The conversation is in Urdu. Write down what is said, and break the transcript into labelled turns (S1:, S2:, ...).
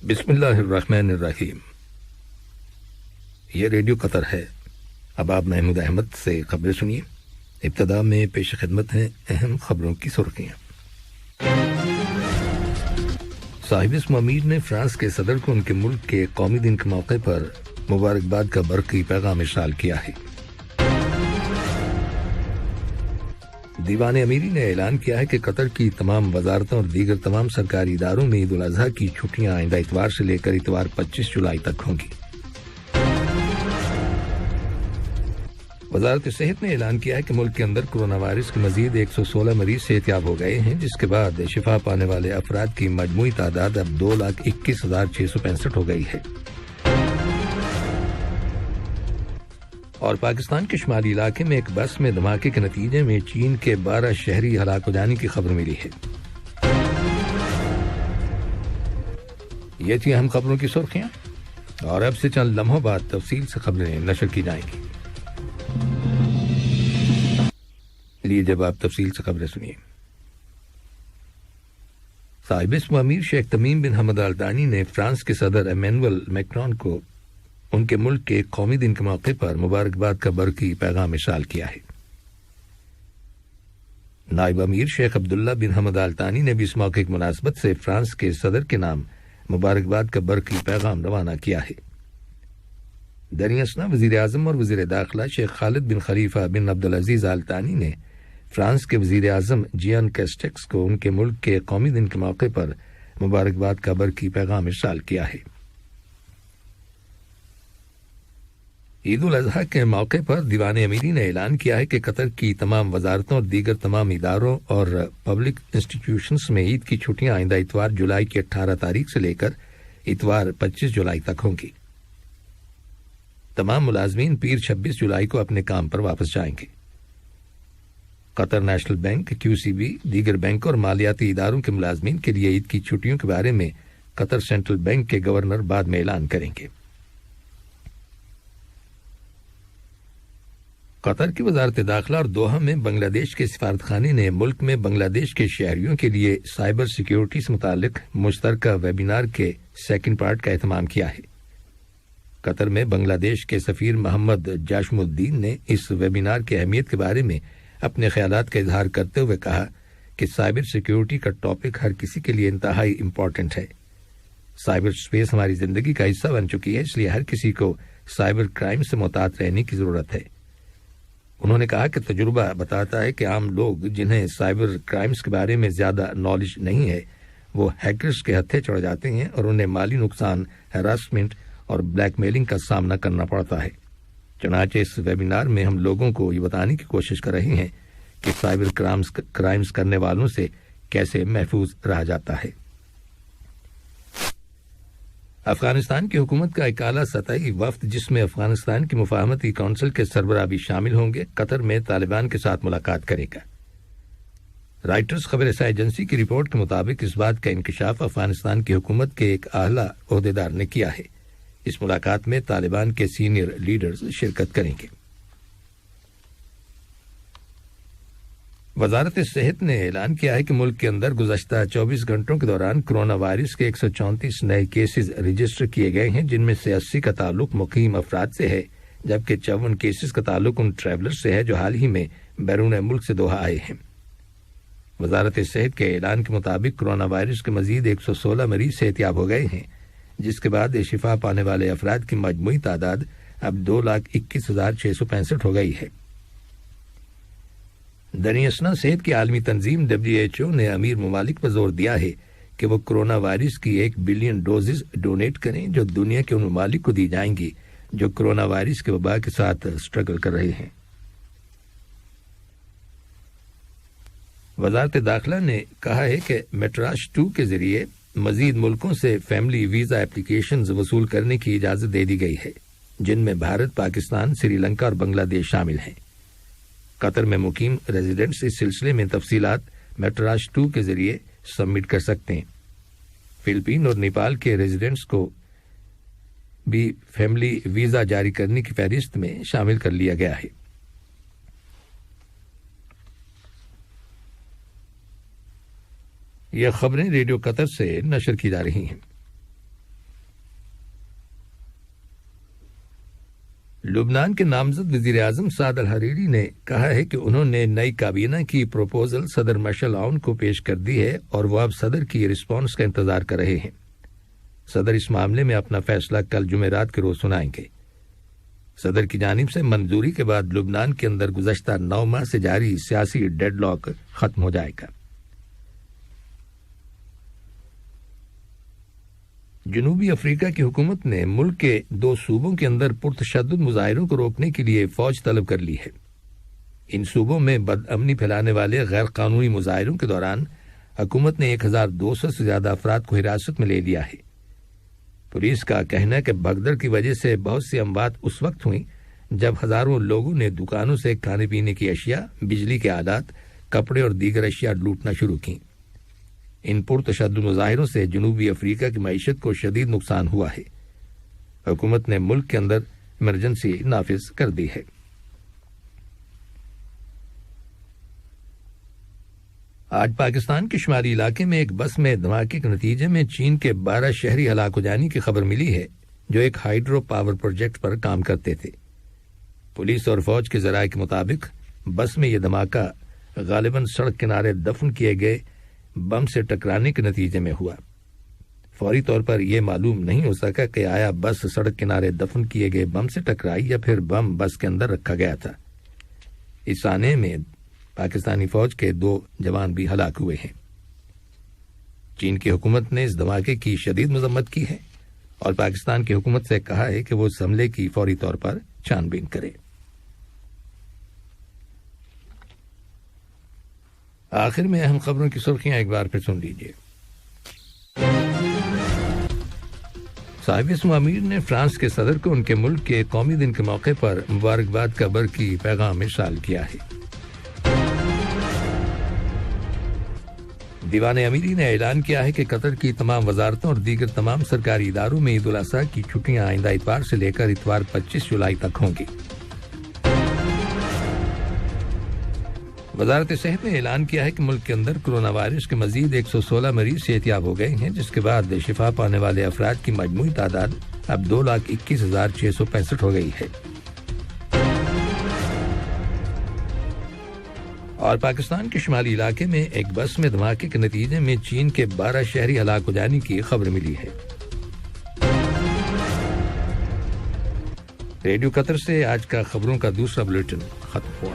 S1: بسم اللہ الرحمن الرحیم۔ یہ ریڈیو قطر ہے۔ اب آپ محمود احمد سے خبریں سنیے۔ ابتدا میں پیش خدمت ہیں اہم خبروں کی سرخیاں۔ صاحب اسم امیر نے فرانس کے صدر کو ان کے ملک کے قومی دن کے موقع پر مبارکباد کا برقی پیغام ارسال کیا ہے۔ دیوان امیری نے اعلان کیا ہے کہ قطر کی تمام وزارتوں اور دیگر تمام سرکاری اداروں میں عید الاضحیٰ کی چھٹیاں آئندہ اتوار سے لے کر اتوار 25 جولائی تک ہوں گی۔ وزارت صحت نے اعلان کیا ہے کہ ملک کے اندر کورونا وائرس کے مزید 116 مریض صحتیاب ہو گئے ہیں، جس کے بعد شفا پانے والے افراد کی مجموعی تعداد اب 2,21,665 ہو گئی ہے۔ اور پاکستان کے شمالی علاقے میں ایک بس میں دھماکے کے نتیجے میں چین کے 12 شہری ہلاک ہو جانے کی خبر ملی ہے۔ یہ تھی اہم خبروں کی سرخیاں، اور اب سے چند لمحوں بعد تفصیل سے خبریں نشر کی جائیں گی۔ لیے جب آپ تفصیل سے خبریں سنیے۔ صاحب اسم امیر شیخ تمیم بن حمد آل ثانی نے فرانس کے صدر ایمینوئل میکرون کو ان کے ملک کے قومی دن کے موقع پر مبارکباد کا برقی پیغام ارسال کیا ہے۔ نائب امیر شیخ عبداللہ بن حمد آل ثانی نے بھی اس موقع کی مناسبت سے فرانس کے صدر کے نام مبارکباد کا برقی پیغام روانہ کیا ہے۔ دریں اثنا وزیر اعظم اور وزیر داخلہ شیخ خالد بن خلیفہ بن عبدالعزیز آل ثانی نے فرانس کے وزیر اعظم جیان کیسٹیکس کو ان کے ملک کے قومی دن کے موقع پر مبارکباد کا برقی پیغام ارسال کیا ہے۔ عید الاضحیٰ کے موقع پر دیوان امیری نے اعلان کیا ہے کہ قطر کی تمام وزارتوں اور دیگر تمام اداروں اور پبلک انسٹیٹیوشنز میں عید کی چھٹیاں آئندہ اتوار جولائی کی 18 تاریخ سے لے کر اتوار 25 جولائی تک ہوں گی۔ تمام ملازمین پیر 26 جولائی کو اپنے کام پر واپس جائیں گے۔ قطر نیشنل بینک، QCB، دیگر بینک اور مالیاتی اداروں کے ملازمین کے لیے عید کی چھٹیوں کے بارے میں قطر سینٹرل بینک کے گورنر بعد میں اعلان کریں گے۔ قطر کی وزارت داخلہ اور دوحہ میں بنگلہ دیش کے سفارتخانے نے ملک میں بنگلہ دیش کے شہریوں کے لیے سائبر سیکیورٹی سے متعلق مشترکہ ویبینار کے سیکنڈ پارٹ کا اہتمام کیا ہے۔ قطر میں بنگلہ دیش کے سفیر محمد جاشم الدین نے اس ویبینار کی اہمیت کے بارے میں اپنے خیالات کا اظہار کرتے ہوئے کہا کہ سائبر سیکیورٹی کا ٹاپک ہر کسی کے لیے انتہائی امپورٹنٹ ہے۔ سائبر سپیس ہماری زندگی کا حصہ بن چکی ہے، اس لیے ہر کسی کو سائبر کرائم سے محتاط رہنے کی ضرورت ہے۔ انہوں نے کہا کہ تجربہ بتاتا ہے کہ عام لوگ جنہیں سائبر کرائمز کے بارے میں زیادہ نالج نہیں ہے وہ ہیکرز کے ہتھے چڑھ جاتے ہیں اور انہیں مالی نقصان، ہراسمنٹ اور بلیک میلنگ کا سامنا کرنا پڑتا ہے۔ چنانچہ اس ویبینار میں ہم لوگوں کو یہ بتانے کی کوشش کر رہے ہیں کہ سائبر کرائمز کرنے والوں سے کیسے محفوظ رہا جاتا ہے۔ افغانستان کی حکومت کا ایک اعلیٰ سطحی وفد جس میں افغانستان کی مفاہمتی کونسل کے سربراہ بھی شامل ہوں گے، قطر میں طالبان کے ساتھ ملاقات کرے گا۔ رائٹرز خبر رساں ایجنسی کی رپورٹ کے مطابق اس بات کا انکشاف افغانستان کی حکومت کے ایک اعلیٰ عہدیدار نے کیا ہے۔ اس ملاقات میں طالبان کے سینئر لیڈرز شرکت کریں گے۔ وزارت صحت نے اعلان کیا ہے کہ ملک کے اندر گزشتہ 24 گھنٹوں کے دوران کورونا وائرس کے 134 نئے کیسز رجسٹر کیے گئے ہیں، جن میں سے 80 کا تعلق مقیم افراد سے ہے، جبکہ 54 کیسز کا تعلق ان ٹریولر سے ہے جو حال ہی میں بیرون ملک سے دوحہ آئے ہیں۔ وزارت صحت کے اعلان کے مطابق کورونا وائرس کے مزید 116 مریض صحتیاب ہو گئے ہیں، جس کے بعد شفا پانے والے افراد کی مجموعی تعداد اب 2,21,665 ہو گئی ہے۔ دریں اثنا صحت کی عالمی تنظیم WHO نے امیر ممالک پر زور دیا ہے کہ وہ کورونا وائرس کی 1 بلین ڈوزز ڈونیٹ کریں جو دنیا کے ان ممالک کو دی جائیں گی جو کورونا وائرس کے وبا کے ساتھ سٹرگل کر رہے ہیں۔ وزارت داخلہ نے کہا ہے کہ میٹراش 2 کے ذریعے مزید ملکوں سے فیملی ویزا اپلیکیشنز وصول کرنے کی اجازت دے دی گئی ہے، جن میں بھارت، پاکستان، سری لنکا اور بنگلہ دیش شامل ہیں۔ قطر میں مقیم ریزیڈنٹس اس سلسلے میں تفصیلات میٹراش 2 کے ذریعے سبمٹ کر سکتے ہیں۔ فلپین اور نیپال کے ریزیڈنٹس کو بھی فیملی ویزا جاری کرنے کی فہرست میں شامل کر لیا گیا ہے۔ یہ خبریں ریڈیو قطر سے نشر کی جا رہی ہیں۔ لبنان کے نامزد وزیر اعظم سعد الحریری نے کہا ہے کہ انہوں نے نئی کابینہ کی پروپوزل صدر مشعل عون کو پیش کر دی ہے اور وہ اب صدر کی رسپانس کا انتظار کر رہے ہیں۔ صدر اس معاملے میں اپنا فیصلہ کل جمعرات کے روز سنائیں گے۔ صدر کی جانب سے منظوری کے بعد لبنان کے اندر گزشتہ 9 ماہ سے جاری سیاسی ڈیڈ لاک ختم ہو جائے گا۔ جنوبی افریقہ کی حکومت نے ملک کے 2 صوبوں کے اندر پرتشدد مظاہروں کو روکنے کے لیے فوج طلب کر لی ہے۔ ان صوبوں میں بد امنی پھیلانے والے غیر قانونی مظاہروں کے دوران حکومت نے 1200 سے زیادہ افراد کو حراست میں لے لیا ہے۔ پولیس کا کہنا ہے کہ بھگدڑ کی وجہ سے بہت سی اموات اس وقت ہوئیں جب ہزاروں لوگوں نے دکانوں سے کھانے پینے کی اشیاء، بجلی کے آلات، کپڑے اور دیگر اشیاء لوٹنا شروع کیں۔ ان پرتشدد مظاہروں سے جنوبی افریقہ کی معیشت کو شدید نقصان ہوا ہے۔ حکومت نے ملک کے اندر ایمرجنسی نافذ کر دی ہے۔ آج پاکستان کے شمالی علاقے میں ایک بس میں دھماکے کے نتیجے میں چین کے 12 شہری ہلاک ہو جانے کی خبر ملی ہے جو ایک ہائیڈرو پاور پروجیکٹ پر کام کرتے تھے۔ پولیس اور فوج کے ذرائع کے مطابق بس میں یہ دھماکہ غالباً سڑک کنارے دفن کیے گئے بم سے ٹکرانے کے نتیجے میں ہوا۔ فوری طور پر یہ معلوم نہیں ہو سکا کہ آیا بس سڑک کنارے دفن کیے گئے بم سے ٹکرائی یا پھر بم بس کے اندر رکھا گیا تھا۔ اس سانحے میں پاکستانی فوج کے 2 جوان بھی ہلاک ہوئے ہیں۔ چین کی حکومت نے اس دھماکے کی شدید مذمت کی ہے اور پاکستان کی حکومت سے کہا ہے کہ وہ اس حملے کی فوری طور پر چھان بین کرے۔ آخر میں اہم خبروں کی سرخیاں ایک بار پھر سن لیجیے۔ صاحب اسم امیر نے فرانس کے صدر کو ان کے ملک کے قومی دن کے موقع پر مبارکباد کا برقی پیغام ارسال کیا ہے۔ دیوان امیری نے اعلان کیا ہے کہ قطر کی تمام وزارتوں اور دیگر تمام سرکاری اداروں میں عید الاضحیٰ کی چھٹیاں آئندہ اتوار سے لے کر اتوار 25 جولائی تک ہوں گی۔ وزارت صحت نے اعلان کیا ہے کہ ملک کے اندر کرونا وائرس کے مزید 116 مریض صحتیاب ہو گئے ہیں، جس کے بعد شفا پانے والے افراد کی مجموعی تعداد اب 2,21,665 ہو گئی ہے۔ اور پاکستان کے شمالی علاقے میں ایک بس میں دھماکے کے نتیجے میں چین کے 12 شہری ہلاک ہو جانے کی خبر ملی ہے۔ ریڈیو قطر سے آج کا خبروں کا دوسرا بلیٹن ختم ہوا۔